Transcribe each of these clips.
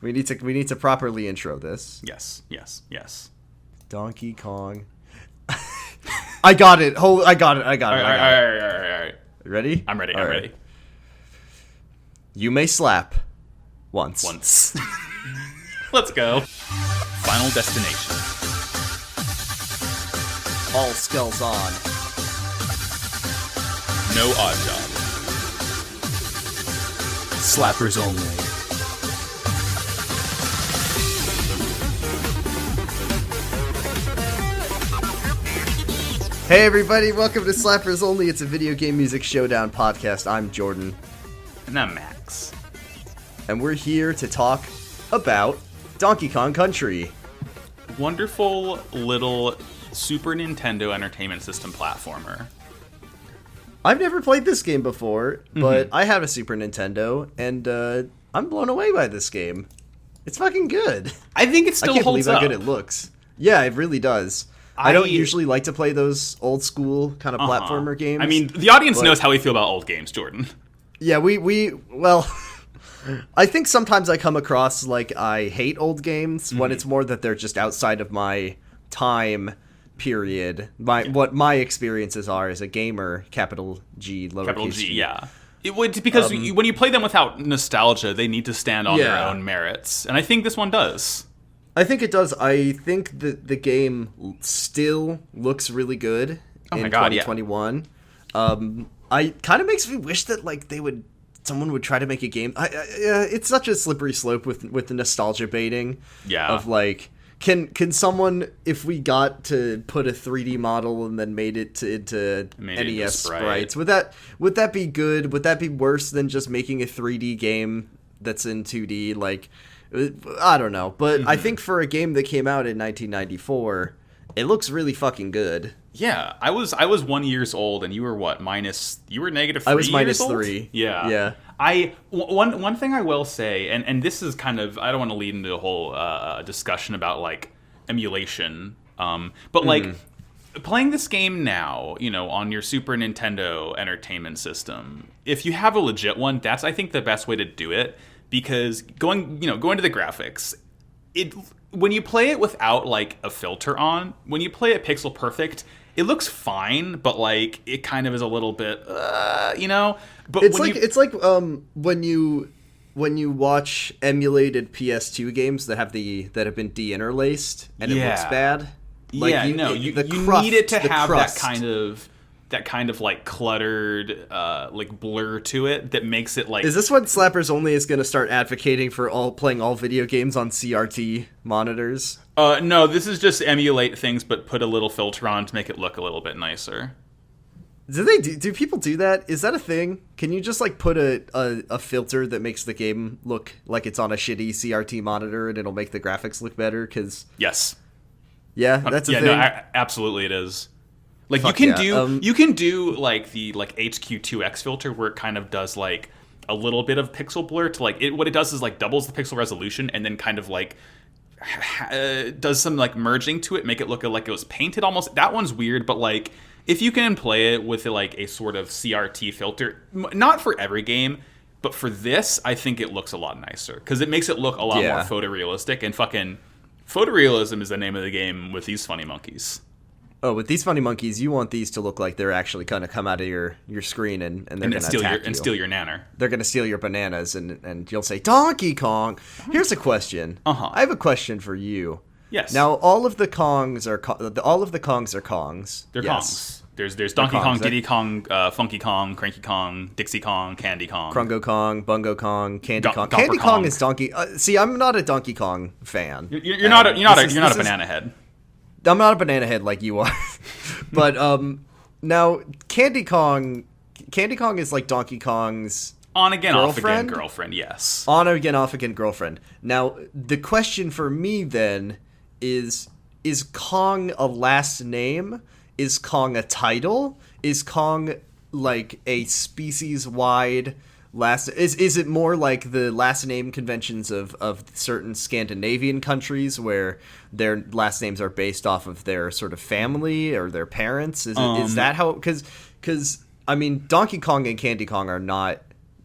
We need to properly intro this. Yes. Donkey Kong. I got it. I got it. All right. Ready? I'm ready. All I'm right. ready. You may slap once. Let's go. Final destination. All skulls on. No odd job. Slappers only. Hey everybody, welcome to Slappers Only. It's a video game music showdown podcast. I'm Jordan. And I'm Max. And we're here to talk about Donkey Kong Country. Wonderful little Super Nintendo Entertainment System platformer. I've never played this game before, but I have a Super Nintendo, and I'm blown away by this game. It's fucking good. I think it still I can't believe holds how up. good it looks. Yeah, it really does. I don't usually like to play those old school kind of platformer games. I mean, the audience knows how we feel about old games, Jordan. Yeah, well, I think sometimes I come across like I hate old games when it's more that they're just outside of my time period. What my experiences are as a gamer, capital G, lowercase Capital G, g. yeah. It would, because when you play them without nostalgia, they need to stand on their own merits. And I think this one does. I think it does. I think that the game still looks really good in 2021. I kind of makes me wish that like someone would try to make a game. It's such a slippery slope with the nostalgia baiting. Yeah. Of like, can someone, if we got to put a 3D model and then made it into NES sprites, would that be good? Would that be worse than just making a 3D game that's in 2D? Like, I don't know, but I think for a game that came out in 1994, it looks really fucking good. Yeah, I was 1 year old, and you were what? You were -3. I was years old? -3. Yeah. One thing I will say, and this is kind of, I don't want to lead into a whole discussion about like emulation, but like playing this game now, on your Super Nintendo Entertainment System, if you have a legit one, that's I think the best way to do it. Because going to the graphics, when you play it without like a filter on, when you play it pixel perfect, it looks fine, but like it kind of is a little bit, But it's like when you watch emulated PS2 games that have been de-interlaced and it looks bad. Like, you need it to have that kind of like cluttered like blur to it that makes it like... Is this when Slappers Only is going to start advocating for playing all video games on CRT monitors? No, this is just emulate things but put a little filter on to make it look a little bit nicer. Do people do that? Is that a thing? Can you just like put a filter that makes the game look like it's on a shitty CRT monitor and it'll make the graphics look better? Yes. Yeah, that's a thing. No, absolutely it is. Like you can do like the like HQ2X filter where it kind of does like a little bit of pixel blur to like what it does is like doubles the pixel resolution and then kind of like does some like merging to it, make it look like it was painted almost. That one's weird, but like if you can play it with like a sort of CRT filter, not for every game, but for this, I think it looks a lot nicer because it makes it look a lot more photorealistic, and fucking photorealism is the name of the game with these funny monkeys. Oh, with these funny monkeys, you want these to look like they're actually going to come out of your screen and they're going to attack you. And steal your nanner. They're going to steal your bananas and you'll say, Donkey Kong! Here's a question. I have a question for you. Yes. Now, all of the Kongs are Kongs. They're Kongs. There's Donkey Kong, Diddy Kong, Funky Kong, Cranky Kong, Dixie Kong, Candy Kong. Krungo Kong, Bungo Kong, Candy Kong. Candy Kong is Donkey... see, I'm not a Donkey Kong fan. You're not a banana head. I'm not a banana head like you are. But now Candy Kong is like Donkey Kong's on again, girlfriend? Off again girlfriend, yes. On again, off again girlfriend. Now, the question for me then is Kong a last name? Is Kong a title? Is Kong like a species-wide last... Is it more like the last name conventions of certain Scandinavian countries where their last names are based off of their sort of family or their parents? Is that how... Because, I mean, Donkey Kong and Candy Kong are not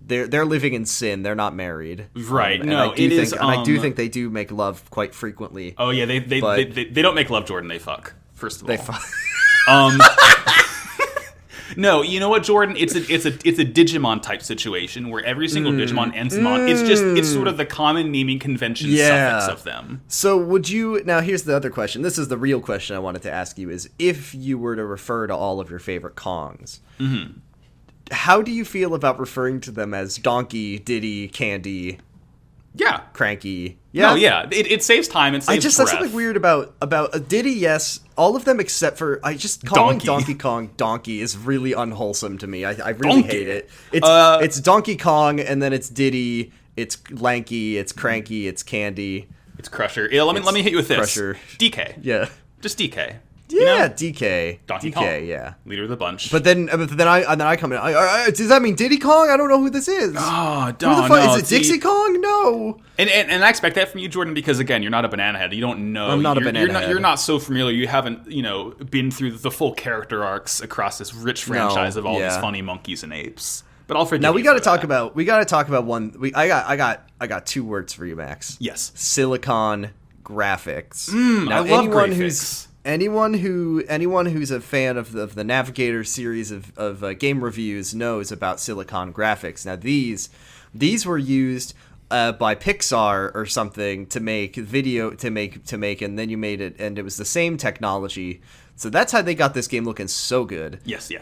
they're living in sin. They're not married. Right. And no, it is. And I do think they do make love quite frequently. Oh yeah, they don't make love, Jordan. They fuck. First of all, they fuck. No, you know what, Jordan? It's a Digimon type situation where every single Digimon ends in mon. It's sort of the common naming convention suffix of them. So would you now? Here's the other question. This is the real question I wanted to ask you: is if you were to refer to all of your favorite Kongs, how do you feel about referring to them as Donkey, Diddy, Candy? Yeah, Cranky. Yeah, no, yeah. It saves time and saves breath. That's something weird about a Diddy. Yes, all of them except for calling Donkey Kong Donkey is really unwholesome to me. I really hate it. It's Donkey Kong and then it's Diddy. It's Lanky. It's Cranky. It's Candy. It's Crusher. Yeah, let me hit you with this. Crusher. DK. Yeah. Just DK. Yeah, you know? DK. Donkey DK, Kong. Yeah. Leader of the bunch. But then I come in. Does that mean Diddy Kong? I don't know who this is. Oh, who the fuck is it? Dixie Kong? No. And I expect that from you, Jordan, because again, you're not a banana head. You don't know. I'm not a banana head. You're not so familiar. You haven't, been through the full character arcs across this rich franchise of all these funny monkeys and apes. But I'll forgive you. Now we got to talk about one. I got 2 words for you, Max. Yes. Silicon graphics. Now, I love graphics. Anyone who's a fan of the Navigator series of game reviews knows about Silicon graphics. Now these were used by Pixar or something to make video to make, and then you made it, and it was the same technology. So that's how they got this game looking so good. Yes.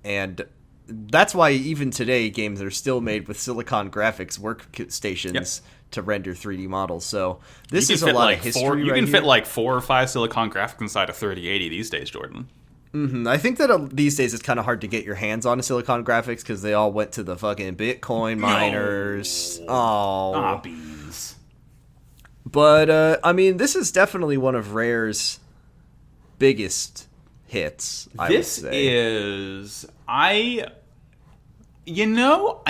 And that's why even today games are still made with Silicon graphics workstations. To render 3D models. So this is a lot of history. You can fit like 4 or 5 Silicon graphics inside a 3080 these days, Jordan. I think that these days it's kind of hard to get your hands on a Silicon graphics because they all went to the fucking Bitcoin miners. Oh, beans. But I mean, this is definitely one of Rare's biggest hits. This is I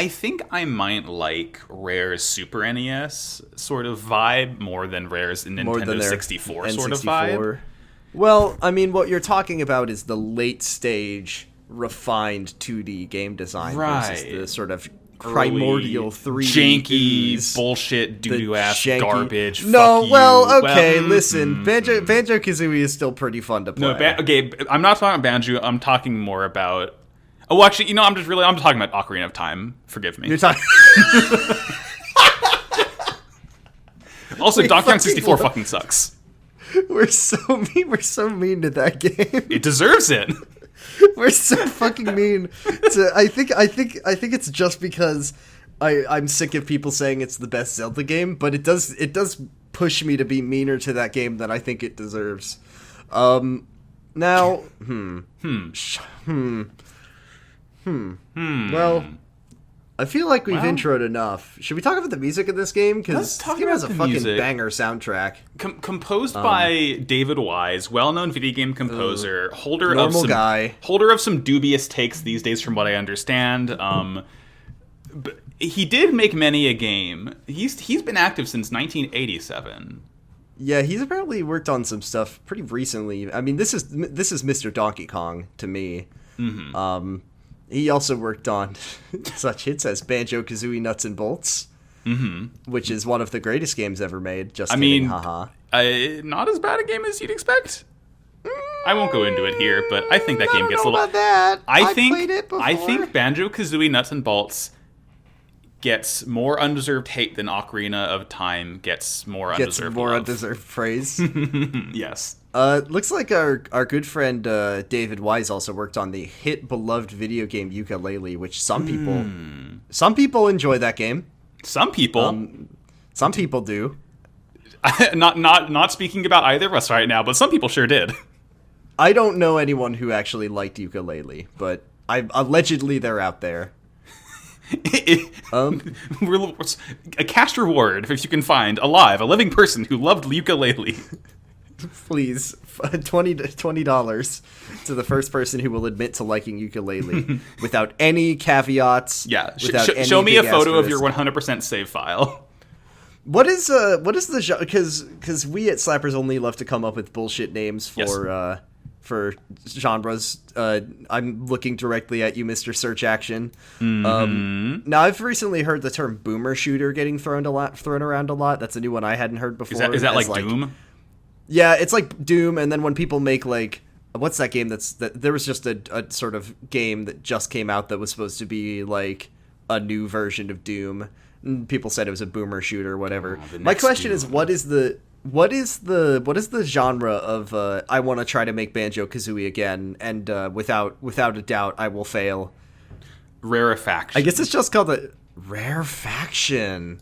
think I might like Rare's Super NES sort of vibe more than Rare's Nintendo 64 sort of vibe. Well, I mean, what you're talking about is the late stage, refined 2D game design versus the sort of primordial 3D janky bullshit doo-doo ass garbage. No, listen, Banjo-Kazooie is still pretty fun to play. Okay, I'm not talking about Banjo. I'm talking more about. Oh, actually, I'm talking about Ocarina of Time. Forgive me. You're talking. Also, Donkey Kong 64 fucking sucks. We're so mean. We're so mean to that game. It deserves it. We're so fucking mean. I think it's just because I'm sick of people saying it's the best Zelda game, but it does push me to be meaner to that game than I think it deserves. Now, Well, I feel like we've introed enough. Should we talk about the music of this game? Because this game has a fucking banger soundtrack. Composed by David Wise, well-known video game composer, holder of some dubious takes these days, from what I understand. But he did make many a game. He's been active since 1987. Yeah, he's apparently worked on some stuff pretty recently. I mean, this is Mr. Donkey Kong to me. Mm-hmm. He also worked on such hits as Banjo-Kazooie Nuts and Bolts, which is one of the greatest games ever made. Just kidding, haha. Not as bad a game as you'd expect. I won't go into it here, but I think that game gets a little. About that. I think Banjo-Kazooie Nuts and Bolts gets more undeserved hate than Ocarina of Time gets more undeserved love. Undeserved praise. Yes. Looks like our good friend David Wise also worked on the hit beloved video game Yooka-Laylee, which some people enjoy that game. Some people do. Not speaking about either of us right now, but some people sure did. I don't know anyone who actually liked Yooka-Laylee, but allegedly they're out there. A cash reward if you can find a living person who loved Yooka-Laylee. Please, $20 to the first person who will admit to liking Yooka-Laylee without any caveats. Yeah, show me a photo of your 100% save file. What is the genre? Because we at Slappers Only love to come up with bullshit names for for genres. I'm looking directly at you, Mr. Search Action. Now, I've recently heard the term boomer shooter getting thrown around a lot. That's a new one I hadn't heard before. Is that like Doom? Yeah, it's like Doom, and then when people make like, what's that game there was just a sort of game that just came out that was supposed to be like a new version of Doom. And people said it was a boomer shooter, whatever. My question is, what is the genre of I want to try to make Banjo-Kazooie again, and without a doubt I will fail? Rarefaction. I guess it's just called a Rarefaction.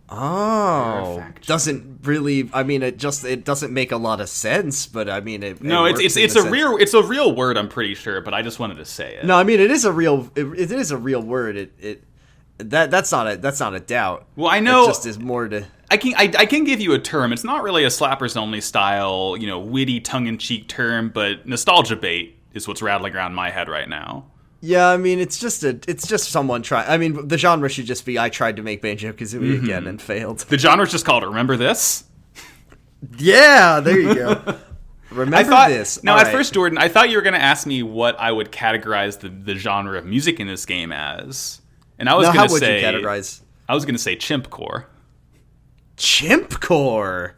Oh, Rarefaction. Doesn't really. I mean, it doesn't make a lot of sense, but I mean, it's a real word. I'm pretty sure, but I just wanted to say it. No, I mean it is a real word. That's not a doubt. Well, I know. It just is more to. I can give you a term. It's not really a Slappers Only style, witty tongue-in-cheek term, but nostalgia bait is what's rattling around my head right now. Yeah, I mean, it's just someone trying. I mean, the genre should just be I tried to make Banjo-Kazooie again and failed. The genre's just called Remember This? Yeah, there you go. Remember this. Now, at first, Jordan, I thought you were going to ask me what I would categorize the genre of music in this game as. And I was going to say, how would you categorize? I was going to say chimpcore. Chimpcore.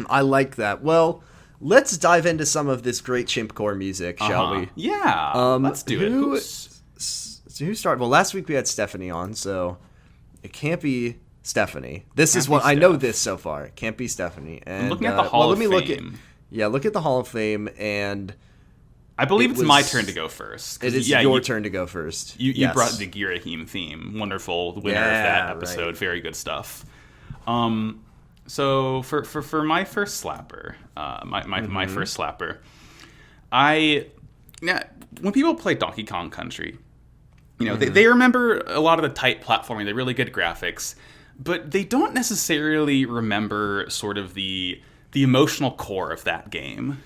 I like that. Well, let's dive into some of this great chimpcore music, shall we? Yeah, let's do it. Who started? Well, last week we had Stephanie on, so it can't be Stephanie. This is what I know this so far. It can't be Stephanie. And I'm looking at the Hall of Fame. Look at the Hall of Fame, and I believe it's my turn to go first. It is your turn to go first. You brought the Girahim theme. Wonderful winner of that episode. Right. Very good stuff. So for my first slapper, my first slapper, when people play Donkey Kong Country, they remember a lot of the tight platforming, the really good graphics, but they don't necessarily remember sort of the emotional core of that game.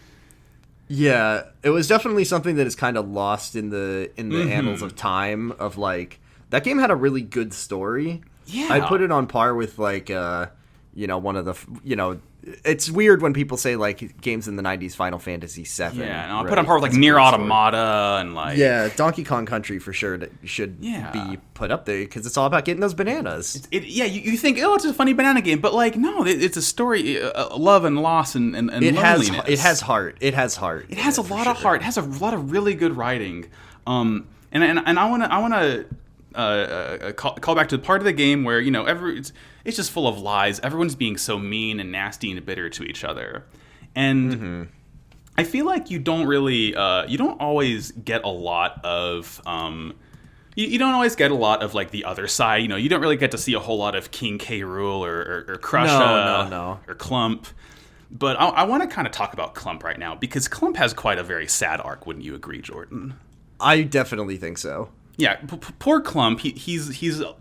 Yeah, it was definitely something that is kind of lost in the annals of time. Of like, that game had a really good story. Yeah, I'd put it on par with like one of the it's weird when people say like games in the 90s, Final Fantasy VII. Yeah, no, I put on par with like Nier Automata and like Donkey Kong Country for sure should be put up there because it's all about getting those bananas. You think it's a funny banana game, but like no, it's a story, love and loss and loneliness. It has heart. It has heart. It has a lot of heart. It has a lot of really good writing. And I want to call back to the part of the game where it's just full of lies. Everyone's being so mean and nasty and bitter to each other, and I feel like you don't really you don't always get a lot of you don't always get a lot of like the other side. You don't really get to see a whole lot of King K. Rool or Krusha or Clump. But I want to kind of talk about Clump right now because Clump has quite a very sad arc. Wouldn't you agree, Jordan? I definitely think so. Yeah, poor Clump. He's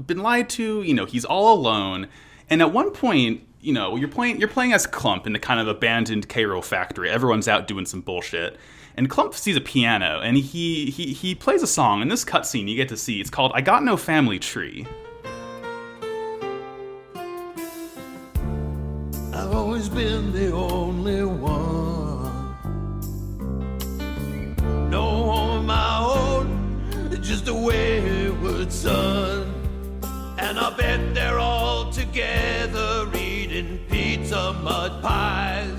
been lied to. He's all alone. And at one point, you're playing as Clump in the kind of abandoned K. Rool factory. Everyone's out doing some bullshit. And Clump sees a piano, and he plays a song. In this cutscene, you get to see it's called "I Got No Family Tree." I've always been the only one. No home of my own. Just a wayward son. And I bet they're all together eating pizza mud pies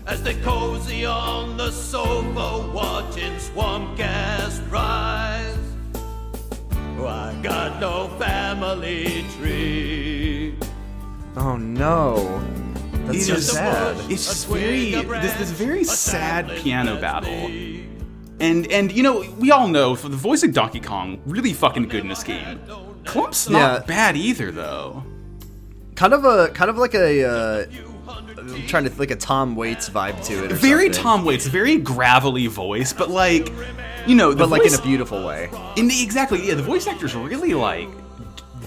as they cozy on the sofa watching swamp gas rise. Oh, I got no family tree. Oh no, that's so sad. It's just this very sad piano battle. And we all know the voice of Donkey Kong really fucking good in this game. Clump's not bad either, though. Kind of like a I'm trying to like a Tom Waits vibe to it. Very Tom Waits, very gravelly voice, but like but like in a beautiful way. The voice actor's really like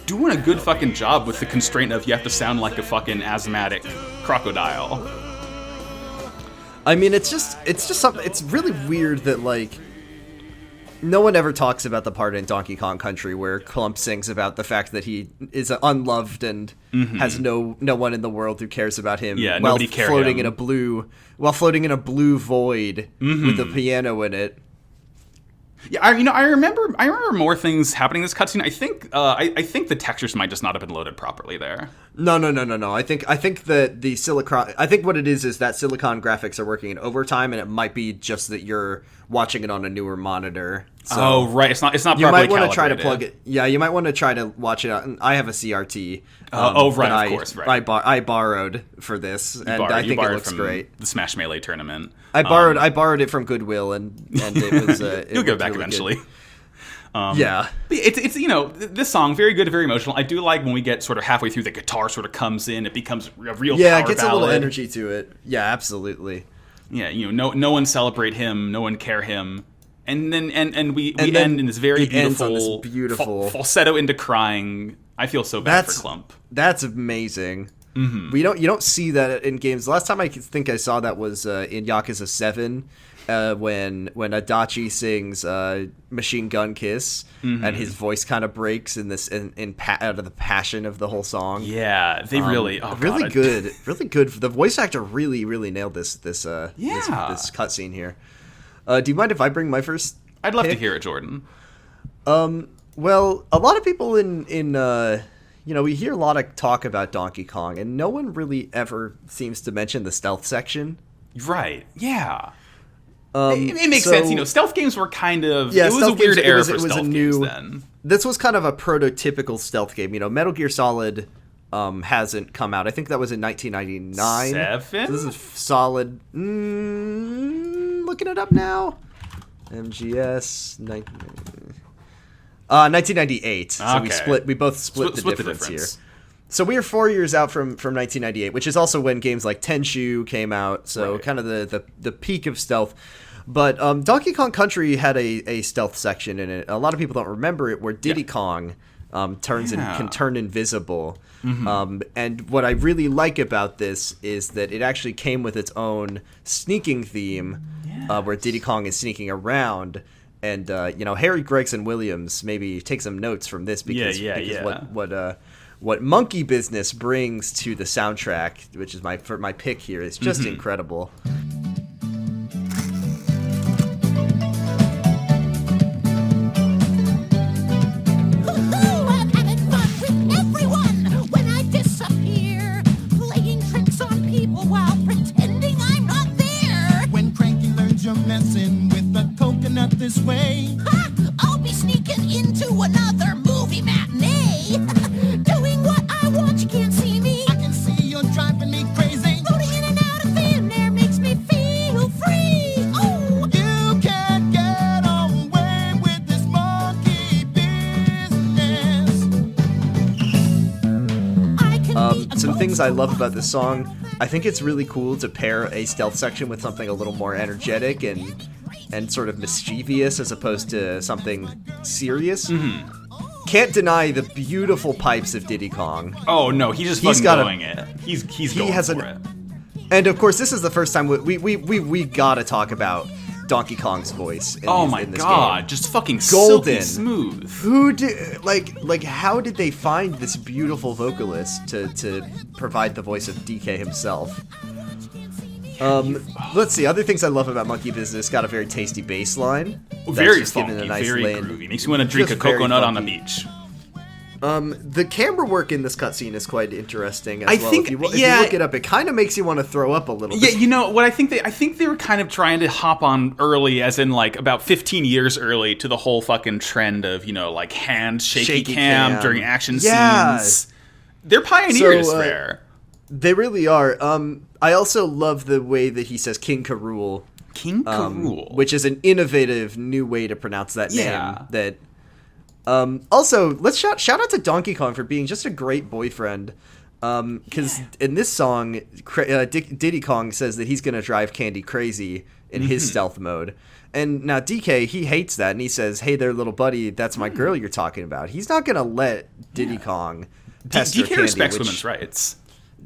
doing a good fucking job with the constraint of you have to sound like a fucking asthmatic crocodile. I mean, it's just something. It's really weird that like No one ever talks about the part in Donkey Kong Country where Clump sings about the fact that he is unloved and has no one in the world who cares about him. Yeah, while nobody cares. floating in a blue void with a piano in it. Yeah, I remember more things happening in this cutscene. I think the textures might just not have been loaded properly there. No. I think that the Silicon. I think what it is that Silicon graphics are working in overtime, and it might be just that you're watching it on a newer monitor. So right. It's not. You properly might want to try to calibrated. plug it. Yeah, you might want to try to watch it. I have a CRT. Right. Of course. Right. I borrowed for this, and I think it looks from great. The Smash Melee tournament. I borrowed it from Goodwill, and it was. You'll get it back really eventually. Good. Yeah, it's this song very good, very emotional. I do like when we get sort of halfway through, the guitar sort of comes in. It becomes a real power it gets ballad. a little energy to it. Yeah, absolutely. Yeah, no one celebrate him, no one care him, and then we end in this very beautiful falsetto into crying. I feel so bad for Clump. That's amazing. Mm-hmm. You don't see that in games. The last time I think I saw that was in Yakuza 7. When Adachi sings "Machine Gun Kiss" and his voice kind of breaks in out of the passion of the whole song. Yeah, they really good. The voice actor really nailed this cutscene here. Do you mind if I bring my first? I'd love to hear it, Jordan. Well, a lot of people in we hear a lot of talk about Donkey Kong, and no one really ever seems to mention the stealth section. Right? Yeah. It makes sense. Stealth games were kind of... Yeah, it was a weird era for it was stealth games then. This was kind of a prototypical stealth game. Metal Gear Solid hasn't come out. I think that was in 1999. 7? So this is solid... looking it up now. MGS... 1998. So okay. we both split the difference here. So we are 4 years out from 1998, which is also when games like Tenchu came out. So kind of the peak of stealth. But Donkey Kong Country had a stealth section in it. A lot of people don't remember it, where Diddy Kong can turn invisible. Mm-hmm. And what I really like about this is that it actually came with its own sneaking theme, where Diddy Kong is sneaking around. And Harry Gregson Williams maybe take some notes from this because what Monkey Business brings to the soundtrack, which is my pick here, is just incredible. This way, I'll be sneaking into another movie matinee. Doing what I want, you can't see me. I can see you're driving me crazy. Floating in and out of thin air makes me feel free. Oh, you can't get away with this monkey business. Some things I love about this song. I think it's really cool to pair a stealth section with something a little more energetic and sort of mischievous as opposed to something serious. Mm-hmm. Can't deny the beautiful pipes of Diddy Kong. Oh no, he's going it. He's going for it. And of course, this is the first time we gotta talk about Donkey Kong's voice. In this game. Just fucking golden, silky smooth. Who did how did they find this beautiful vocalist to provide the voice of DK himself? Let's see. Other things I love about Monkey Business, got a very tasty bass line. Very funky, very groovy. Makes you want to drink a coconut on the beach. The camera work in this cutscene is quite interesting as well. Think, if you look it up, it kind of makes you want to throw up a little bit. Yeah, what I think they were kind of trying to hop on early, as in like about 15 years early, to the whole fucking trend of like hand shaky cam during action scenes. They're pioneers there. They really are. I also love the way that he says King K. Rool. King K. Rool. Which is an innovative new way to pronounce that name. That. Also, let's shout out to Donkey Kong for being just a great boyfriend. Because in this song, Diddy Kong says that he's going to drive Candy crazy in his stealth mode. And now DK, he hates that, and he says, "Hey there, little buddy, that's my girl you're talking about." He's not going to let Diddy Kong pester DK Candy. respects women's rights.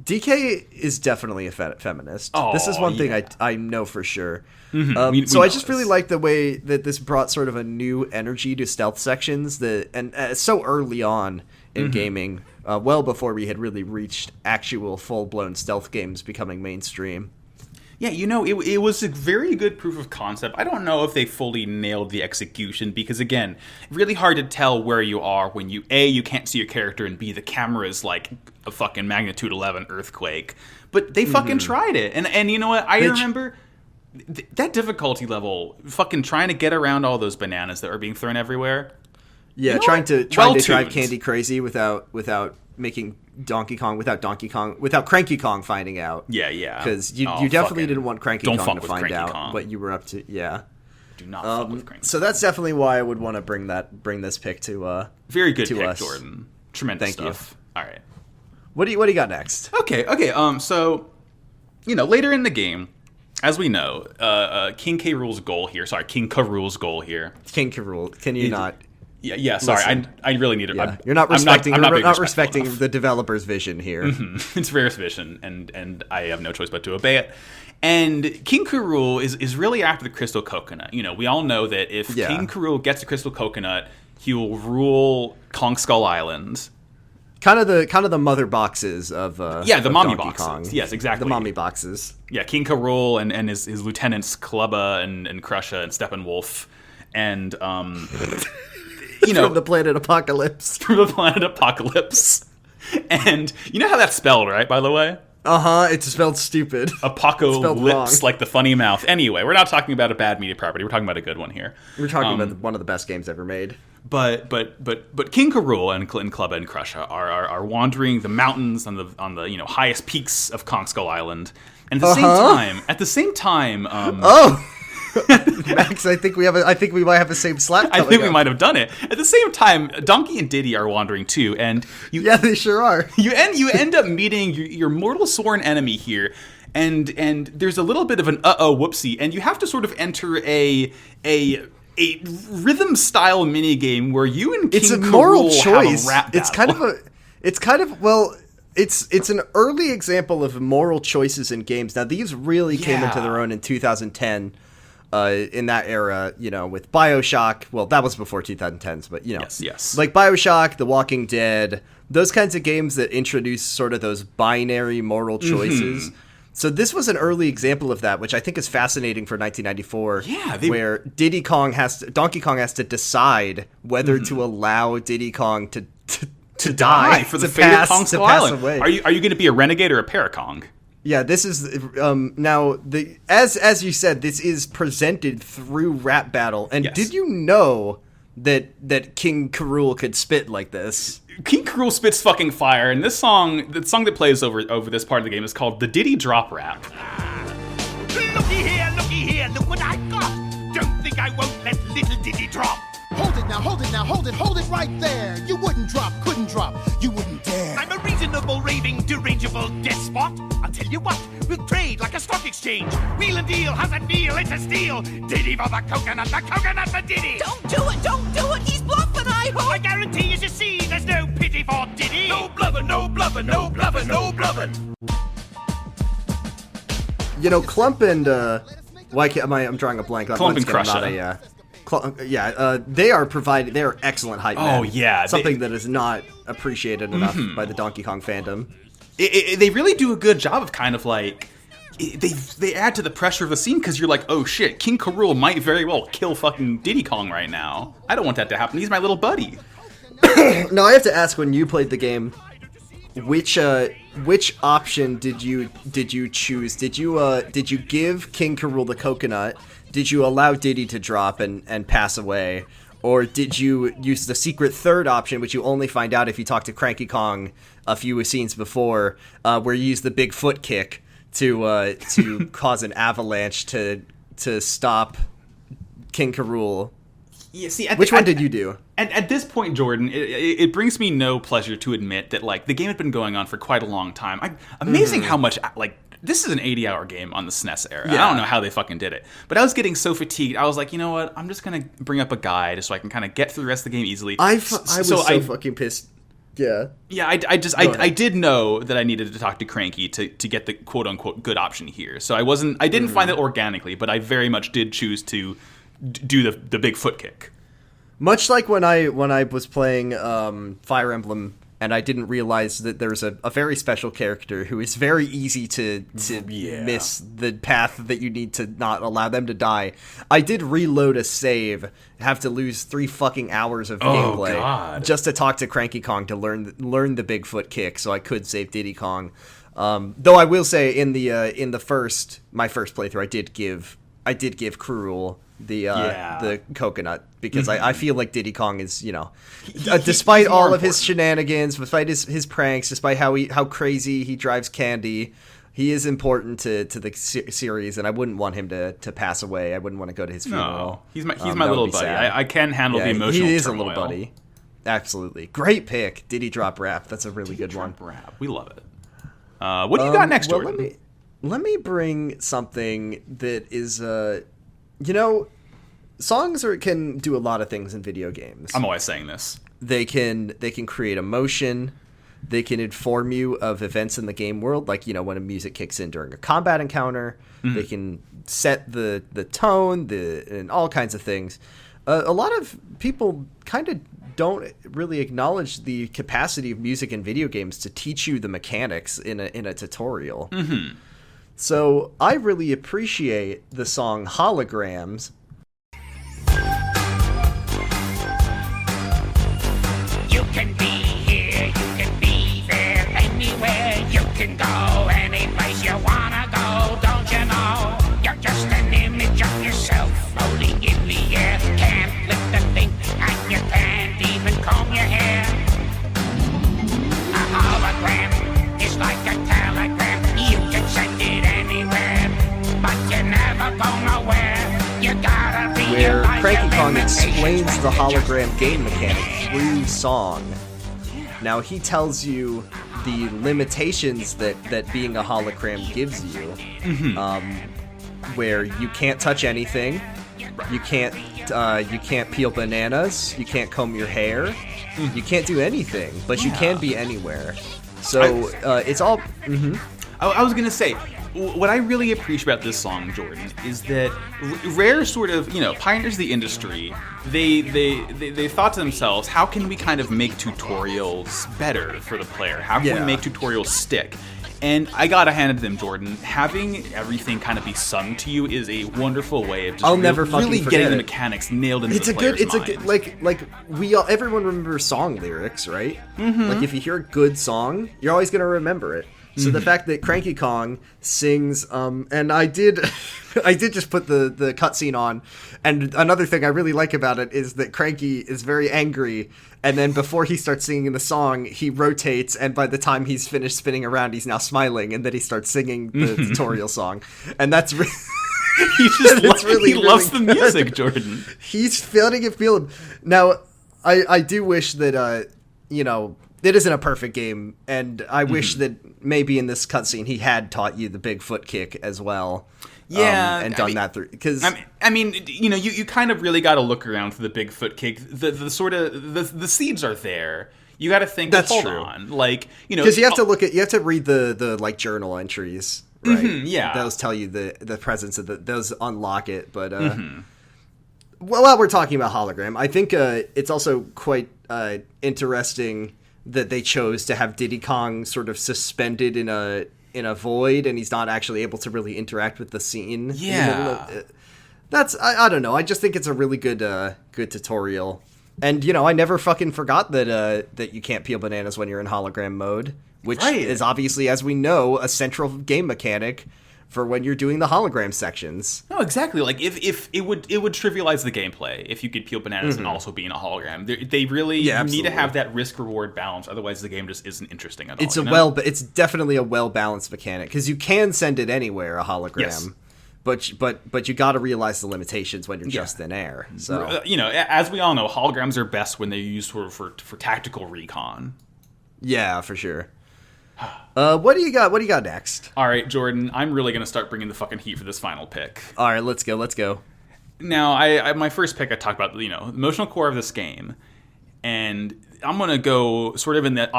DK is definitely a feminist. Oh, this is one thing yeah. I know for sure. We So I know just this. really like the way that this brought sort of a new energy to stealth sections so early on in gaming, well before we had really reached actual full-blown stealth games becoming mainstream. Yeah, it was a very good proof of concept. I don't know if they fully nailed the execution because, again, really hard to tell where you are when you can't see your character, and B, the camera is like a fucking magnitude 11 earthquake. But they fucking tried it. And you know what? I remember that difficulty level, fucking trying to get around all those bananas that were being thrown everywhere. Yeah, You know trying what? to Well-tuned. drive Candy crazy without making without Cranky Kong finding out. Yeah. Because you Oh, definitely fucking didn't want Cranky don't Kong fuck to with find Cranky out Kong. what you were up to. Yeah. Do not fuck with Cranky. So that's definitely why I would want to bring this pick to Very good to pick, us. Jordan. Tremendous Thank you. stuff. All right. What do you got next? Okay. So, later in the game, as we know, King K. Rool's goal here. King K. Rool's goal here. King K. Rool. Can you not? Yeah. Sorry, Listen. I really need to. Yeah. You're not respecting. I'm not you're being not respectful respecting enough. the developer's vision here. It's Rare's vision, and I have no choice but to obey it. And King K. Rool is really after the crystal coconut. We all know that if King K. Rool gets the crystal coconut, he will rule Kong Skull Island. Kind of the mother boxes of the of mommy Donkey boxes. Kong. Yes, exactly. The mommy boxes. Yeah, King K. Rool and his lieutenants Clubba and Krusha and Steppenwolf and From the planet Apocalypse. from the planet Apocalypse. And you know how that's spelled, right? By the way, It's spelled stupid. Apocalypse, wrong. like the funny mouth. Anyway, we're not talking about a bad media property. We're talking about a good one here. We're talking about one of the best games ever made. But King K. Rool and Clubba and Krusha are wandering the mountains on the highest peaks of Kong Skull Island, and at the same time, Max, I think we might have the same slap. I think we might have done it. At the same time, Donkey and Diddy are wandering too, and Yeah, they sure are. you end up meeting your mortal sworn enemy here, and there's a little bit of an whoopsie, and you have to sort of enter a rhythm style mini game where you and King It's a K. moral Rool choice. have a rap It's an early example of moral choices in games. Now these really came into their own in 2010. In that era, with BioShock. Well, that was before 2010s, but Yes. like BioShock, The Walking Dead, those kinds of games that introduce sort of those binary moral choices. So this was an early example of that, which I think is fascinating for 1994. Yeah, where Donkey Kong has to decide whether to allow Diddy Kong to die for the to fate of Kong to Skull pass Island. away. Are you going to be a renegade or a Paracong? Yeah, this is now as you said, this is presented through rap battle. And Yes. did you know that King K. Rool could spit like this? King K. Rool spits fucking fire, and the song that plays over this part of the game is called the Diddy Drop Rap. Looky here, look what I got. Don't think I won't let little Diddy drop. Hold it now, hold it right there. You wouldn't drop, couldn't drop, you wouldn't dare. I'm a reasonable, raving, derangeable despot. I'll tell you what, we'll trade like a stock exchange. Wheel and deal, how's that feel? It's a steal. Diddy for the coconut for Diddy. Don't do it, he's bluffing, I hope. I guarantee, as you see, there's no pity for Diddy. No blubbing, no blubbing, no blubbing, no blubbing. Clump and why can't I'm drawing a blank on Clump and once again, Krusha. they are excellent hype men. Oh, yeah, something that is not appreciated enough by the Donkey Kong fandom. They really do a good job of kind of like they add to the pressure of the scene because you're like, oh shit, King K. Rool might very well kill fucking Diddy Kong right now. I don't want that to happen. He's my little buddy. Now I have to ask, when you played the game, which option did you choose? Did you give King K. Rool the coconut? Did you allow Diddy to drop and pass away? Or did you use the secret third option, which you only find out if you talk to Cranky Kong a few scenes before, where you use the big foot kick to cause an avalanche to stop King K. Rool? Yeah, see, which one did you do? At this point, Jordan, it brings me no pleasure to admit that like the game had been going on for quite a long time. Amazing how much like. This is an 80-hour game on the SNES era. Yeah. I don't know how they fucking did it. But I was getting so fatigued. I was like, you know what? I'm just going to bring up a guide so I can kind of get through the rest of the game easily. I was so fucking pissed. Yeah, I did know that I needed to talk to Cranky to get the quote unquote good option here. So I didn't find it organically, but I very much did choose to do the big foot kick. Much like when I was playing Fire Emblem, and I didn't realize that there's a very special character who is very easy to miss the path that you need to not allow them to die. I did reload a save, have to lose 3 fucking hours of gameplay just to talk to Cranky Kong to learn the Bigfoot kick, so I could save Diddy Kong. Though I will say in my first playthrough, I did give Cruel the coconut, because I feel like Diddy Kong is, despite all of his shenanigans, despite his pranks, despite how crazy he drives Candy, he is important to the series, and I wouldn't want him to pass away. I wouldn't want to go to his funeral. He's my little buddy. I can handle the emotional He is turmoil. a little buddy. Absolutely. Great pick. Diddy Drop Rap. That's a really good one. Rap. We love it. What do you got next, Jordan? Let me bring something that is songs can do a lot of things in video games. I'm always saying this. They can create emotion. They can inform you of events in the game world, like when a music kicks in during a combat encounter. They can set the tone, and all kinds of things. A lot of people kind of don't really acknowledge the capacity of music in video games to teach you the mechanics in a tutorial. So I really appreciate the song Holograms. You can be here, you can be there, anywhere. You can go any place you wanna go, don't you know? You're just an image of yourself floating in the air. Can't lift a thing and you can't even comb your hair. A hologram is like a telegram. You can send it anywhere, but you never go nowhere. You gotta be where Cranky Kong explains the hologram game mechanic through song. Now he tells you the limitations that being a hologram gives you, where you can't touch anything, you can't peel bananas, you can't comb your hair, you can't do anything, but you can be anywhere. So it's all. I was gonna say, what I really appreciate about this song, Jordan, is that Rare sort of, pioneers the industry. They thought to themselves, how can we kind of make tutorials better for the player? How can we make tutorials stick? And I gotta hand it to them, Jordan. Having everything kind of be sung to you is a wonderful way of just really getting the mechanics nailed into the player's mind. Like everyone remembers song lyrics, right? Like if you hear a good song, you're always gonna remember it. So the fact that Cranky Kong sings, and I did just put the cutscene on, and another thing I really like about it is that Cranky is very angry, and then before he starts singing the song, he rotates, and by the time he's finished spinning around, he's now smiling, and then he starts singing the tutorial song, and that's really... He loves the music, Jordan. He's letting it feel. Now, I do wish that, it isn't a perfect game, and I wish that maybe in this cutscene he had taught you the Bigfoot kick as well. And done that through, because you kind of really got to look around for the Bigfoot kick. The sort of the seeds are there. You got to think. That's hold true. on, because you have to read the like journal entries, right? Those tell you the presence of those unlock it, but. Well, while we're talking about hologram, I think it's also quite interesting that they chose to have Diddy Kong sort of suspended in a void, and he's not actually able to really interact with the scene. Yeah, that's I don't know. I just think it's a really good tutorial, and I never fucking forgot that you can't peel bananas when you're in hologram mode, which is obviously, as we know, a central game mechanic for when you're doing the hologram sections. No, exactly. Like if it would trivialize the gameplay if you could peel bananas and also be in a hologram. They really need to have that risk reward balance. Otherwise, the game just isn't interesting at all. It's definitely a well balanced mechanic, because you can send it anywhere, a hologram. Yes. But you got to realize the limitations when you're just in air. So as we all know, holograms are best when they're used for tactical recon. Yeah, for sure. What do you got? What do you got next? All right, Jordan, I'm really going to start bringing the fucking heat for this final pick. All right, let's go. Now, my first pick, I talked about, the emotional core of this game. And I'm gonna go sort of in that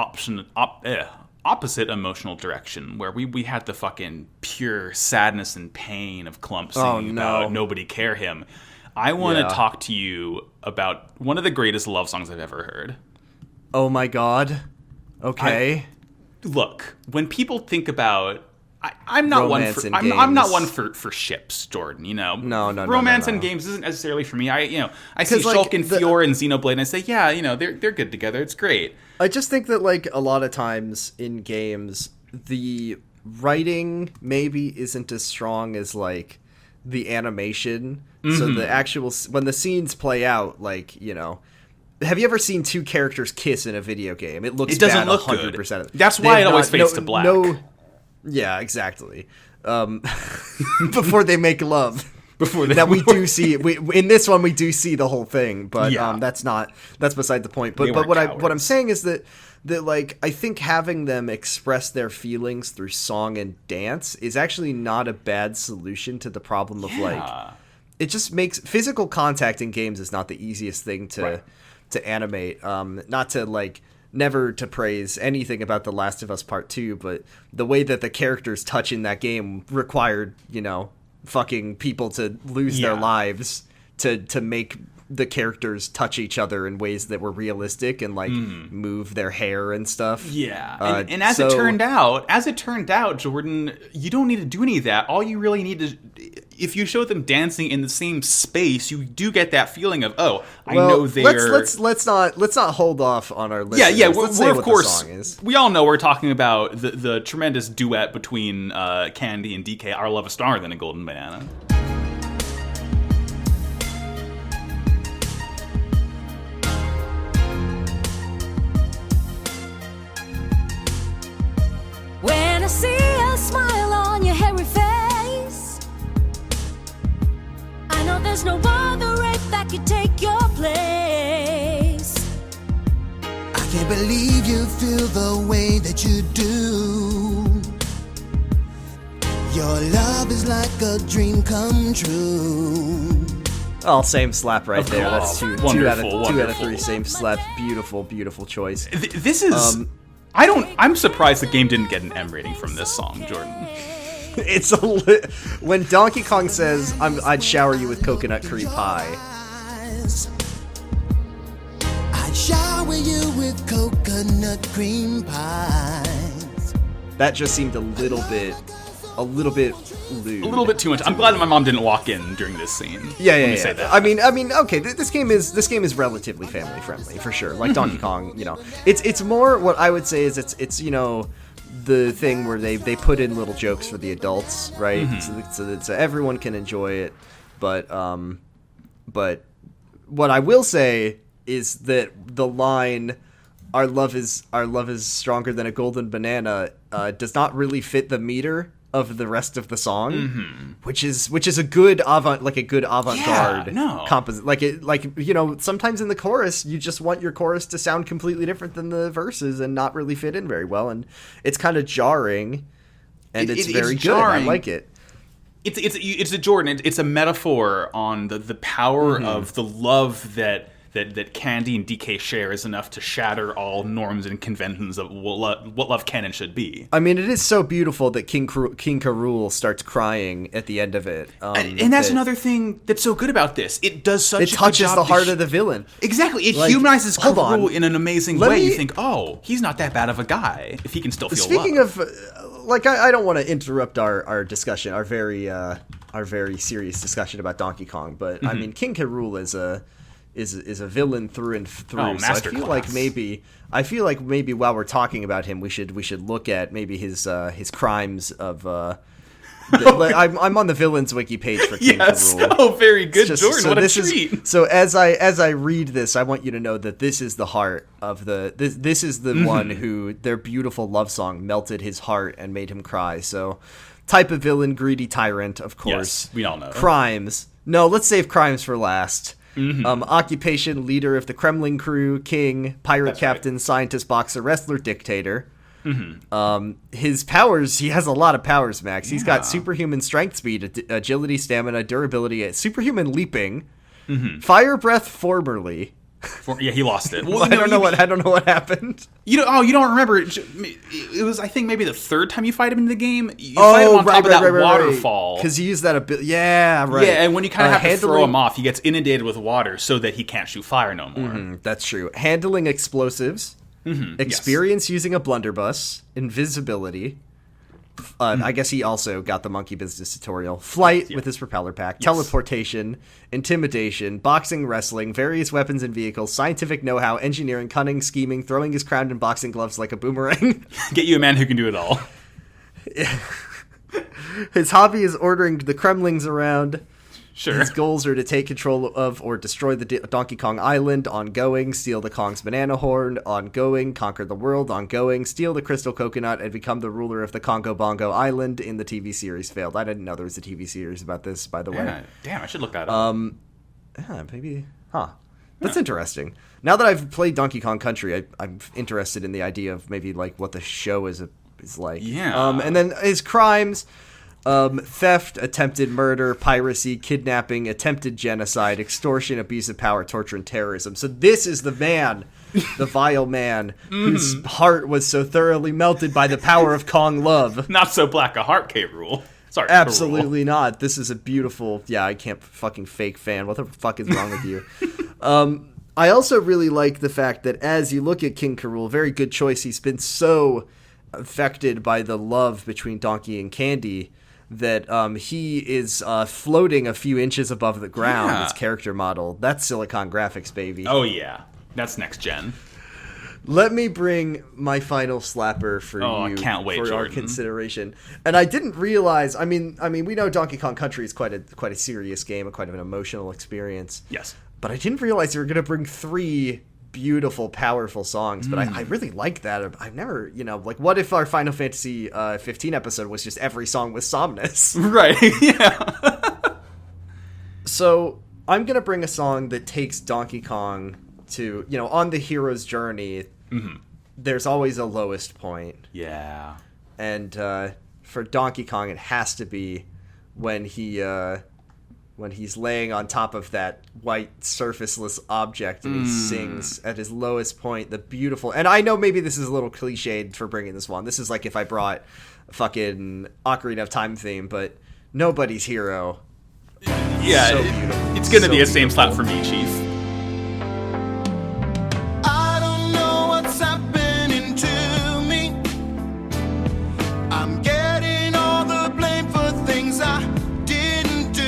opposite emotional direction, where we had the fucking pure sadness and pain of Clump singing about Nobody Care Him. I want to talk to you about one of the greatest love songs I've ever heard. Oh my god. Okay. Look, when people think about, I'm not romance I'm not one for ships, Jordan. You know, no. Romance in games isn't necessarily for me. I see Shulk and Fior and Xenoblade, and I say, yeah, they're good together. It's great. I just think that like a lot of times in games, the writing maybe isn't as strong as like the animation. So the actual when the scenes play out, like have you ever seen two characters kiss in a video game? It doesn't bad look 100% good. of the That's why it always fades to black. Yeah, exactly. Before they make love. Before they that we do see in this one we do see the whole thing, but that's beside the point. But what I'm saying is that like I think having them express their feelings through song and dance is actually not a bad solution to the problem of like it just makes physical contact in games is not the easiest thing to animate. Not to like never to praise anything about The Last of Us Part 2, but the way that the characters touch in that game required, fucking people to lose their lives to make the characters touch each other in ways that were realistic and like move their hair and stuff. Yeah. And as it turned out, Jordan, you don't need to do any of that. All you really need to, if you show them dancing in the same space, you do get that feeling of, I know they're. Let's not hold off on our list. Yeah. We're of course, we all know we're talking about the tremendous duet between Candy and DK, Our Love a Star Than a Golden Banana. When I see a smile on your hairy face, I know there's no other rape that could take your place. I can't believe you feel the way that you do. Your love is like a dream come true. Oh, same slap right there. That's two out of three same slaps. Beautiful, beautiful choice. This is... I'm surprised the game didn't get an M rating from this song, Jordan. It's when Donkey Kong says, "I'd shower you with coconut cream pie." I'd shower you with coconut cream pies. That just seemed a little bit lewd. A little bit too much. I'm glad that my mom didn't walk in during this scene. Yeah. Say that. I mean, okay. This game is relatively family friendly for sure. Like Donkey Kong, it's more what I would say is it's the thing where they put in little jokes for the adults, right? So everyone can enjoy it. But what I will say is that the line "Our love is stronger than a golden banana" does not really fit the meter of the rest of the song, which is a good avant-garde composition. Sometimes in the chorus you just want your chorus to sound completely different than the verses and not really fit in very well, and it's kind of jarring, and it's very good. I like it. It's a Jordan. It's a metaphor on the power of the love that Candy and DK share is enough to shatter all norms and conventions of what love can and should be. I mean, it is so beautiful that King K. Rool starts crying at the end of it. And that's another thing that's so good about this. It does such a good job. It touches the heart of the villain. Exactly. It humanizes K. Rool in an amazing way. You think, he's not that bad of a guy if he can still feel love. Speaking of, I don't want to interrupt our discussion, our very serious discussion about Donkey Kong, but I mean, King K. Rool is a villain through and through. Oh, so I feel like maybe while we're talking about him, we should look at maybe his crimes of. I'm on the villains wiki page for King K. Rool. Oh, very good, Jordan. What a treat. So as I read this, I want you to know that this is the heart of this is the one who their beautiful love song melted his heart and made him cry. So, type of villain, greedy tyrant, of course. Yes, we all know. Crimes. No, let's save crimes for last. Occupation, leader of the Kremlin crew, king, pirate captain, scientist, boxer, wrestler, dictator. His powers, he has a lot of powers, Max. He's got superhuman strength, speed, agility, stamina, durability, superhuman leaping, fire breath formerly, Yeah, he lost it. Well, I don't know what happened. You don't remember? It was, I think, maybe the third time you fight him in the game. You fight him on top of that waterfall because you use that a bit. Yeah, right. Yeah, and when you kind of have to throw him off, he gets inundated with water so that he can't shoot fire no more. That's true. Handling explosives, experience using a blunderbuss, invisibility. I guess he also got the monkey business tutorial. Flight with his propeller pack, teleportation, intimidation, boxing, wrestling, various weapons and vehicles, scientific know-how, engineering, cunning, scheming, throwing his crown and boxing gloves like a boomerang. Get you a man who can do it all. His hobby is ordering the Kremlings around. Sure. His goals are to take control of or destroy the Donkey Kong Island, ongoing, steal the Kong's banana horn, ongoing, conquer the world, ongoing, steal the crystal coconut, and become the ruler of the Congo Bongo Island in the TV series Failed. I didn't know there was a TV series about this, by the way. Yeah, damn, I should look that up. Yeah, maybe. That's interesting. Now that I've played Donkey Kong Country, I'm interested in the idea of maybe like what the show is like. Yeah. And then his crimes. Theft, attempted murder, piracy, kidnapping, attempted genocide, extortion, abuse of power, torture, and terrorism. So this is the man, the vile man, whose heart was so thoroughly melted by the power of Kong love. Not so black a heart, K. Rool. Sorry, absolutely not. This is a beautiful, I can't fucking fake fan. What the fuck is wrong with you? I also really like the fact that as you look at King K. Rool, very good choice. He's been so affected by the love between Donkey and Candy that he is floating a few inches above the ground. His character model. That's Silicon Graphics, baby. Oh yeah, that's next gen. Let me bring my final slapper for you. I can't wait, for Jordan. Our consideration. And I didn't realize. I mean, we know Donkey Kong Country is quite a serious game, quite an emotional experience. Yes, but I didn't realize you were going to bring 3 beautiful, powerful songs, but I really like that. I've never, like, what if our Final Fantasy 15 episode was just every song with Somnus? Right, yeah. So, I'm gonna bring a song that takes Donkey Kong to, on the hero's journey, there's always a lowest point. Yeah. And for Donkey Kong, it has to be when he's laying on top of that white surfaceless object and he sings at his lowest point the beautiful, and I know maybe this is a little cliched for bringing this one. This is like if I brought fucking Ocarina of Time theme, but Nobody's Hero. Yeah, so beautiful. It's gonna be a same beautiful. slap for me, Chief. I don't know what's happening to me. I'm getting all the blame for things I didn't do.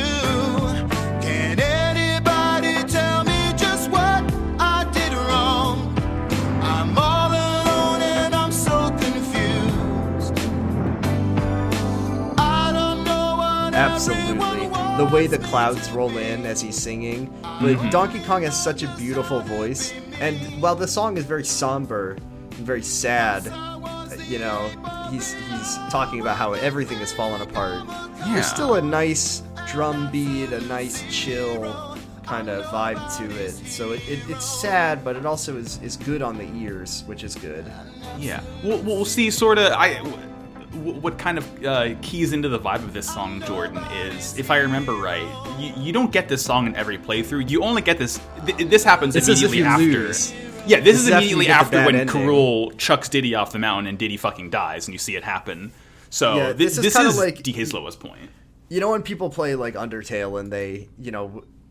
Can anybody tell me just what I did wrong? I'm all alone and I'm so confused. I don't know what Absolutely. The way the clouds roll in as he's singing. But Donkey Kong has such a beautiful voice. And while the song is very somber and very sad, he's talking about how everything has fallen apart. There's still a nice drum beat, a nice chill kind of vibe to it. So it's sad, but it also is good on the ears, which is good. Yeah. We'll see sort of... what kind of keys into the vibe of this song, Jordan, is, if I remember right, you don't get this song in every playthrough. You only get this... This happens immediately after. Lose. Yeah, this is immediately after when ending. K. Rool chucks Diddy off the mountain and Diddy fucking dies, and you see it happen. So Yeah, this is like, DK's lowest point. When people play like Undertale and they,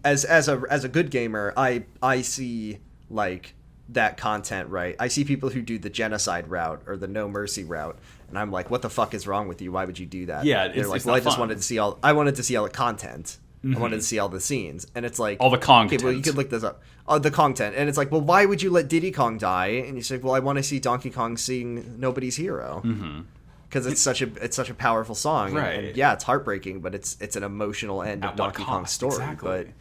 as a good gamer, I see like that content, right? I see people who do the genocide route or the no mercy route, and I'm like, what the fuck is wrong with you? Why would you do that? Yeah, they're like, it's well, not I just fun. wanted to see all the content. I wanted to see all the scenes, and it's like All the Kong Okay, well, you content. could look this up. The content, and it's like, well, why would you let Diddy Kong die? And you say, well, I want to see Donkey Kong sing Nobody's Hero. Because it's such a powerful song, Right. And yeah, it's heartbreaking, but it's an emotional end of At what Donkey Kong's cost? story. Exactly.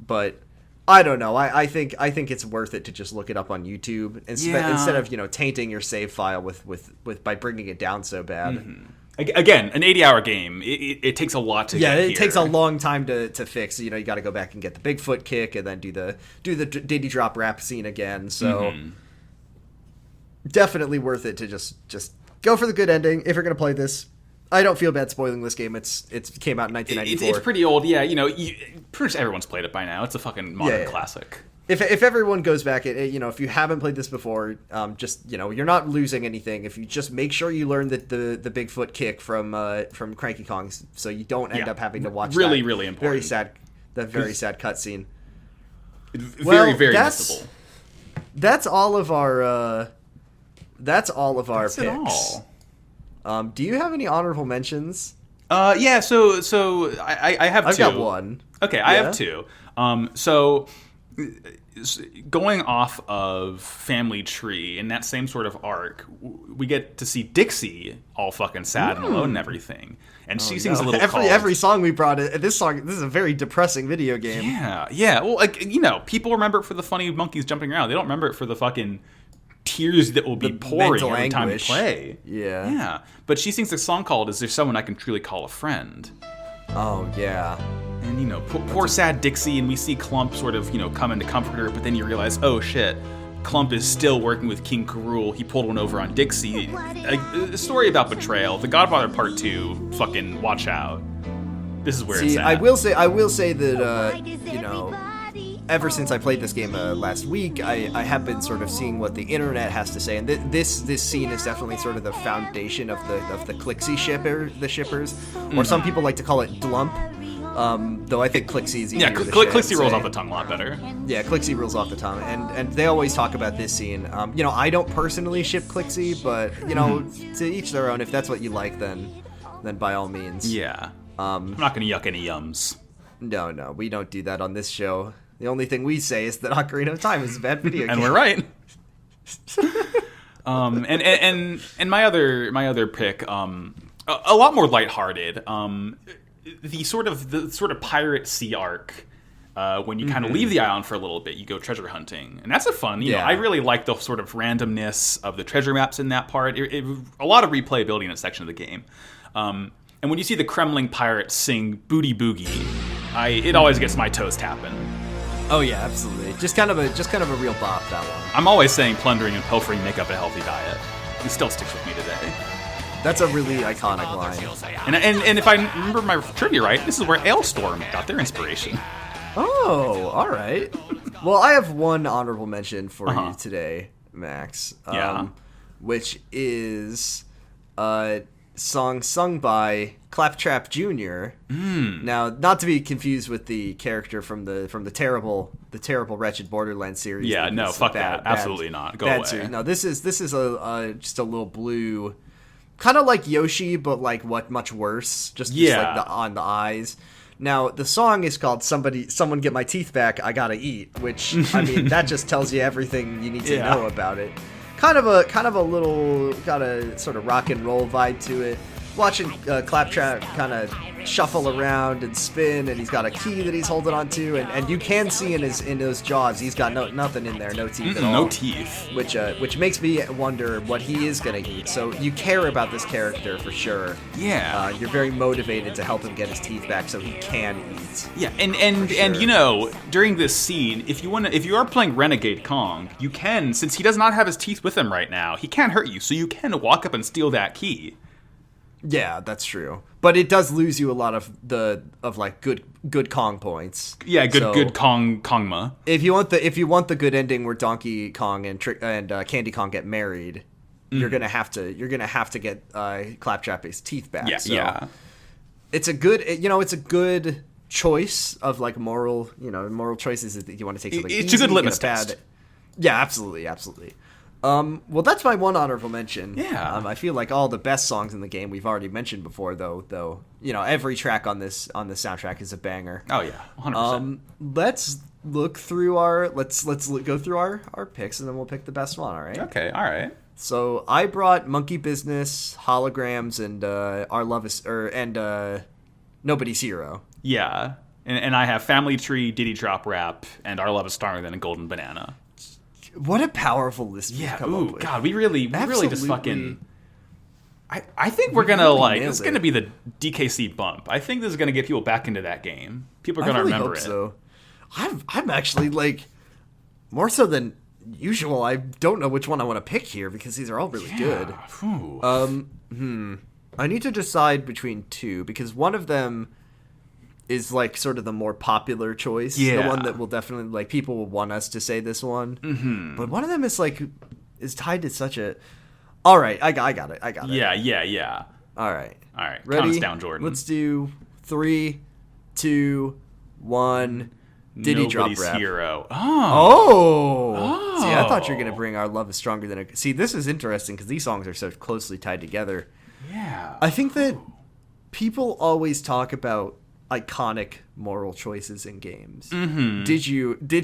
But I don't know. I think it's worth it to just look it up on YouTube instead of tainting your save file with by bringing it down so bad. Again, an 80-hour game. It takes a lot to get Yeah, it here. takes a long time to fix. You got to go back and get the Bigfoot kick, and then do the Diddy drop rap scene again. So definitely worth it to just go for the good ending if you're gonna play this. I don't feel bad spoiling this game. It came out in 1994. It's pretty old, yeah. Pretty much everyone's played it by now. It's a fucking modern classic. if everyone goes back, if you haven't played this before, just you're not losing anything if you just make sure you learn the Bigfoot kick from Cranky Kong, so you don't end up having to watch really that important, very sad cutscene. Very missable. That's all of our. That's all of our picks. Do you have any honorable mentions? Yeah. So I have two. I've got one. Okay, I have two. So going off of Family Tree in that same sort of arc, we get to see Dixie all fucking sad and alone and everything, and she sings a little. Every song we brought it. This is a very depressing video game. Yeah. Well, people remember it for the funny monkeys jumping around. They don't remember it for the fucking tears that will be pouring every time you play. Yeah. But she sings a song called "Is There Someone I Can Truly Call a Friend?" Oh yeah. And poor sad Dixie, and we see Clump sort of coming to comfort her, but then you realize, oh shit, Clump is still working with King K. Rool. He pulled one over on Dixie. A story about betrayal. The Godfather Part 2. Fucking watch out. This is where it's at. I will say that ever since I played this game last week, I have been sort of seeing what the internet has to say, and this scene is definitely sort of the foundation of the Clixie shippers, or some people like to call it Dlump. Though I think Clixie is easier. Yeah, Clixie rolls off the tongue a lot better. Yeah, Clixie rolls off the tongue, and they always talk about this scene. I don't personally ship Clixie, but to each their own. If that's what you like, then by all means. Yeah. I'm not gonna yuck any yums. No, we don't do that on this show. The only thing we say is that Ocarina of Time is a bad video game. And we're right. And my other pick, a lot more lighthearted. The sort of pirate sea arc, when you kind of leave the island for a little bit, you go treasure hunting, and that's a fun. I really like the sort of randomness of the treasure maps in that part. A lot of replayability in that section of the game. And when you see the Kremling pirates sing "Booty Boogie," it always gets my toes tapping. Oh yeah, absolutely. Just kind of a real bop, that one. I'm always saying plundering and pilfering make up a healthy diet. It still sticks with me today. That's a really iconic line. And if I remember my trivia right, this is where Ailstorm got their inspiration. Oh, all right. Well, I have one honorable mention for you today, Max. Which is a song sung by Claptrap Jr. Now, not to be confused with the character from the terrible Wretched Borderlands series. Yeah, no, fuck that. Absolutely not. Go away. Series. No, this is just a little blue, kind of like Yoshi, but like much worse. Just like on the eyes. Now, the song is called "Someone Get My Teeth Back, I Gotta Eat," which, I mean, that just tells you everything you need to know about it. Kind of a little, got a sort of rock and roll vibe to it. Watching Claptrap kind of shuffle around and spin, and he's got a key that he's holding on to, and you can see in those jaws he's got nothing in there, no teeth at all. No teeth. Which makes me wonder what he is gonna eat. So you care about this character for sure. Yeah. You're very motivated to help him get his teeth back so he can eat. Yeah, and during this scene, if you are playing Renegade Kong, you can, since he does not have his teeth with him right now, he can't hurt you, so you can walk up and steal that key. Yeah, that's true. But it does lose you a lot of good Kong points. Yeah, good Kongma. If you want the good ending where Donkey Kong and Candy Kong get married, you're gonna have to get Claptrap his teeth back. Yeah, so it's a good choice of like moral choices that you want to take. Something it's a good litmus test. Yeah, absolutely. Well, that's my one honorable mention. Yeah. I feel like all the best songs in the game we've already mentioned before, though. Every track on the soundtrack is a banger. Oh yeah, 100%. Let's look through let's go through our picks, and then we'll pick the best one. All right. Okay. All right. So I brought Monkey Business, Holograms, and Our Love Is Nobody's Hero. Yeah, and I have Family Tree, Diddy Drop Rap, and Our Love Is Stronger Than a Golden Banana. What a powerful list we've come up with. God, we really just fucking... I think we're gonna this is gonna be the DKC bump. I think this is gonna get people back into that game. People are gonna remember it. So. I'm actually more so than usual. I don't know which one I want to pick here because these are all really good. Whew. I need to decide between two because one of them is like sort of the more popular choice. Yeah. The one that will definitely, like, people will want us to say this one. Mm-hmm. But one of them is like, is tied to such a... All right, I got it. Yeah. All right. Ready? Count us down, Jordan. Let's do 3, 2, 1. Diddy Drop Nobody's Rap. Hero. Oh. See, I thought you were going to bring Our Love Is Stronger Than a... See, this is interesting because these songs are so closely tied together. Yeah. I think that people always talk about iconic moral choices in games. Mm-hmm. Did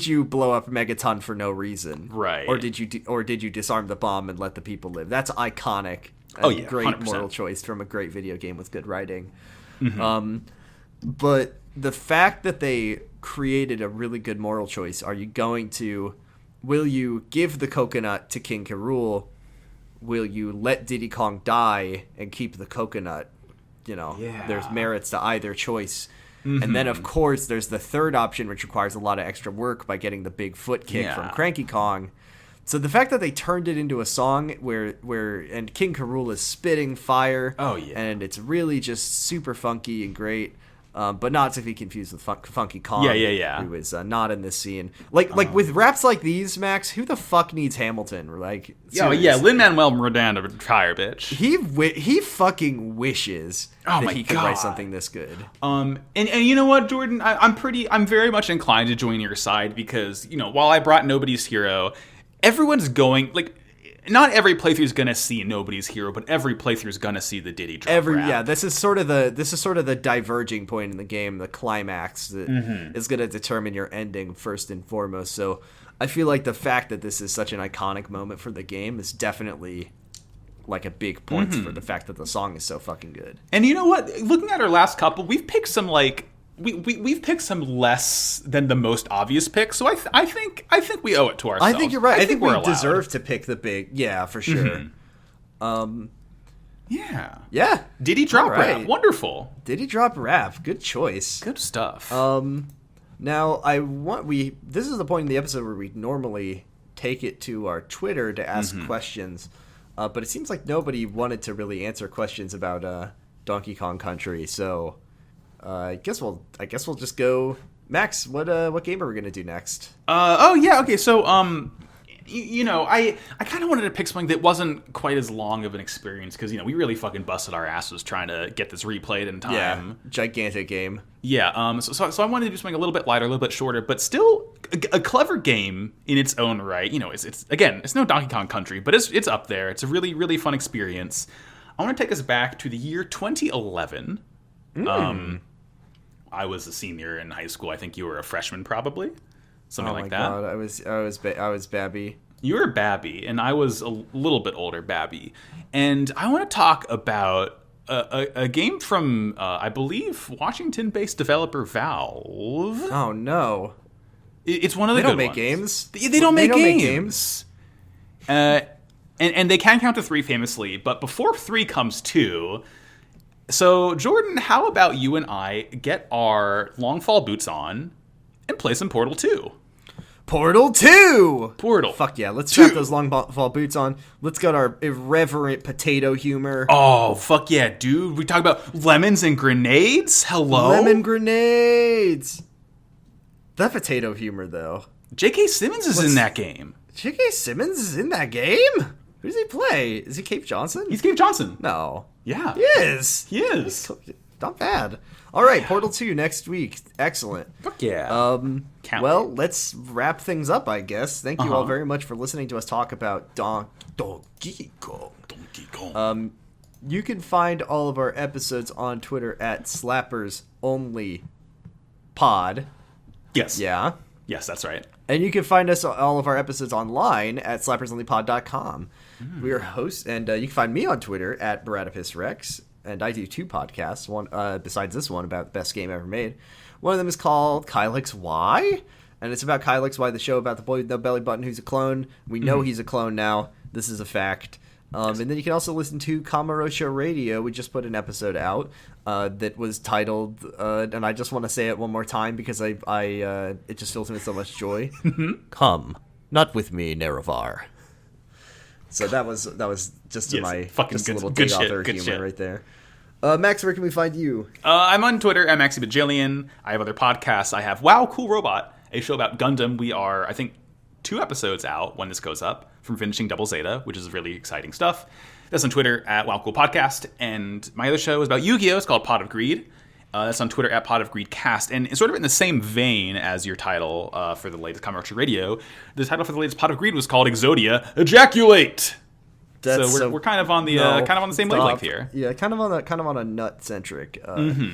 you blow up Megaton for no reason? Right. Or did you disarm the bomb and let the people live? That's iconic. Great 100%. moral choice from a great video game with good writing. Mm-hmm. But the fact that they created a really good moral choice, will you give the coconut to King K. Rool? Will you let Diddy Kong die and keep the coconut? There's merits to either choice. Mm-hmm. And then, of course, there's the third option, which requires a lot of extra work by getting the big foot kick from Cranky Kong. So the fact that they turned it into a song where King K. Rool is spitting fire, and it's really just super funky and great, but not to be confused with Funky Kong, who is not in this scene. Like with raps like these, Max, who the fuck needs Hamilton? Like, Lin-Manuel Miranda to retire, bitch. He fucking wishes that he could write something this good. And you know what, Jordan? I'm very much inclined to join your side because, while I brought Nobody's Hero, everyone's going, like, not every playthrough is gonna see Nobody's Hero, but every playthrough is gonna see the Diddy Drop Rap. Yeah, this is sort of the diverging point in the game, the climax that is gonna determine your ending first and foremost. So I feel like the fact that this is such an iconic moment for the game is definitely like a big point for the fact that the song is so fucking good. And you know what? Looking at our last couple, we've picked some like. We've picked some less than the most obvious picks, so I think we owe it to ourselves. I think you're right. I think we allowed. deserve to pick the big, for sure. Yeah. Diddy Drop Rap, wonderful. Diddy Drop Rap, good choice. Good stuff. Now this is the point in the episode where we normally take it to our Twitter to ask questions, but it seems like nobody wanted to really answer questions about Donkey Kong Country, so. I guess we'll just go. Max, what game are we gonna do next? Okay. So I kind of wanted to pick something that wasn't quite as long of an experience because we really fucking busted our asses trying to get this replayed in time. Yeah, gigantic game. Yeah. So I wanted to do something a little bit lighter, a little bit shorter, but still a clever game in its own right. It's no Donkey Kong Country, but it's up there. It's a really really fun experience. I want to take us back to the year 2011. I was a senior in high school. I think you were a freshman, probably, something like that. Oh my god, I was Babby. You were Babby, and I was a little bit older Babby. And I want to talk about a game from, I believe, Washington-based developer Valve. Oh no, it's one of the good ones. They don't make games. They don't make games. And they can count to 3 famously, but before 3 comes 2. So, Jordan, how about you and I get our long fall boots on and play some Portal 2? Portal 2! Portal. Fuck yeah, let's strap those long fall boots on. Let's get our irreverent potato humor. Oh, fuck yeah, dude. We talk about lemons and grenades? Hello? Lemon grenades! That potato humor, though. J.K. Simmons is in that game. J.K. Simmons is in that game? Who does he play? Is he Cave Johnson? He's Cave Johnson. No. Yeah. He is. He is. Not bad. All right, Portal 2 next week. Excellent. Fuck yeah. Let's wrap things up, I guess. Thank you all very much for listening to us talk about Donkey Kong. You can find all of our episodes on Twitter at SlappersOnlyPod. Yes. Yeah. Yes, that's right. And you can find us all of our episodes online at slappersonlypod.com. We are hosts, and you can find me on Twitter at BaratipusRex, and I do 2 podcasts, one besides this one about the best game ever made. One of them is called Kyle XY, and it's about Kyle XY, the show about the boy with no belly button who's a clone. We know he's a clone now. This is a fact. And then you can also listen to Kamarosha Radio. We just put an episode out that was titled, and I just want to say it one more time because it just fills me with so much joy. Come, not with me, Nerevar. So that was just yes, my fucking just good, a little good dig shit, author good humor shit. right there. Max, where can we find you? I'm on Twitter at MaxyBajillion. I have other podcasts. I have Wow, Cool Robot, a show about Gundam. We are, I think, 2 episodes out when this goes up from finishing Double Zeta, which is really exciting stuff. That's on Twitter at Wow Cool Podcast. And my other show is about Yu-Gi-Oh! It's called Pot of Greed. That's on Twitter at Pot of Greed Cast. And it's sort of in the same vein as your title for the latest Kamurocho Radio. The title for the latest Pot of Greed was called Exodia Ejaculate. So we're kind of on the same wavelength here. Yeah, kind of on a nut centric.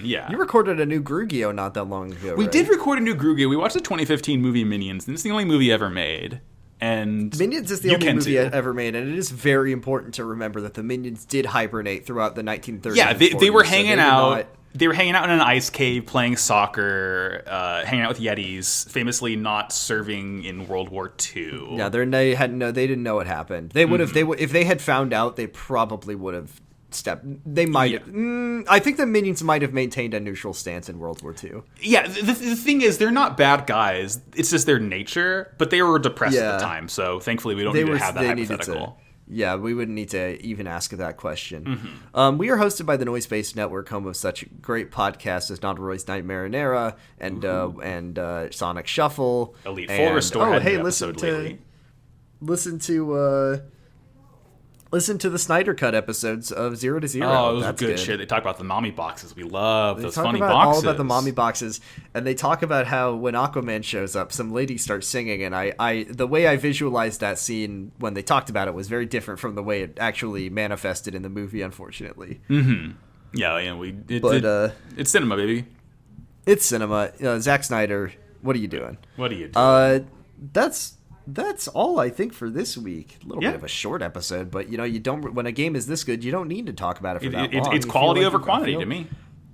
Yeah, you recorded a new Grugio not that long ago. We right? did record a new Grugio. We watched the 2015 movie Minions, and it's the only movie ever made. And Minions is the only movie ever made, and it is very important to remember that the Minions did hibernate throughout the 1930s. Yeah, they were hanging out. They were hanging out in an ice cave, playing soccer, hanging out with Yetis, famously not serving in World War II. Yeah, they didn't know what happened. They would have. If they had found out, they probably would have stepped. They might. Yeah. I think the Minions might have maintained a neutral stance in World War II. Yeah, the thing is, they're not bad guys. It's just their nature. But they were depressed at the time, so thankfully we don't need to have that hypothetical. Yeah, we wouldn't need to even ask that question. Mm-hmm. We are hosted by the Noise Space Network, home of such great podcasts as Nautilus Night Marinera and Sonic Shuffle. Elite Full Restore had an episode lately. Listen to the Snyder Cut episodes of 0 to 0. Oh, those That's are good shit. They talk about the mommy boxes. We love those funny boxes. All about the mommy boxes, and they talk about how when Aquaman shows up, some lady starts singing, and I the way I visualized that scene when they talked about it was very different from the way it actually manifested in the movie, unfortunately. Mm-hmm. Yeah, it's cinema, baby. It's cinema. Zack Snyder, what are you doing? What are you doing? That's all I think for this week. A little bit of a short episode, but you don't. When a game is this good, you don't need to talk about it for that long. It's quality over quantity to me.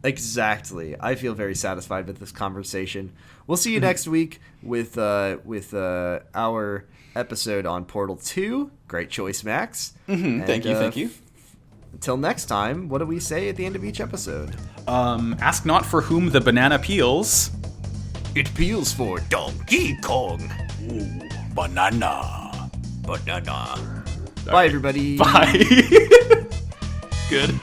Exactly. I feel very satisfied with this conversation. We'll see you next week with our episode on Portal 2. Great choice, Max. Mm-hmm. Thank you. Until next time, what do we say at the end of each episode? Ask not for whom the banana peels. It peels for Donkey Kong. Ooh, banana. Bye, everybody. Bye. Good.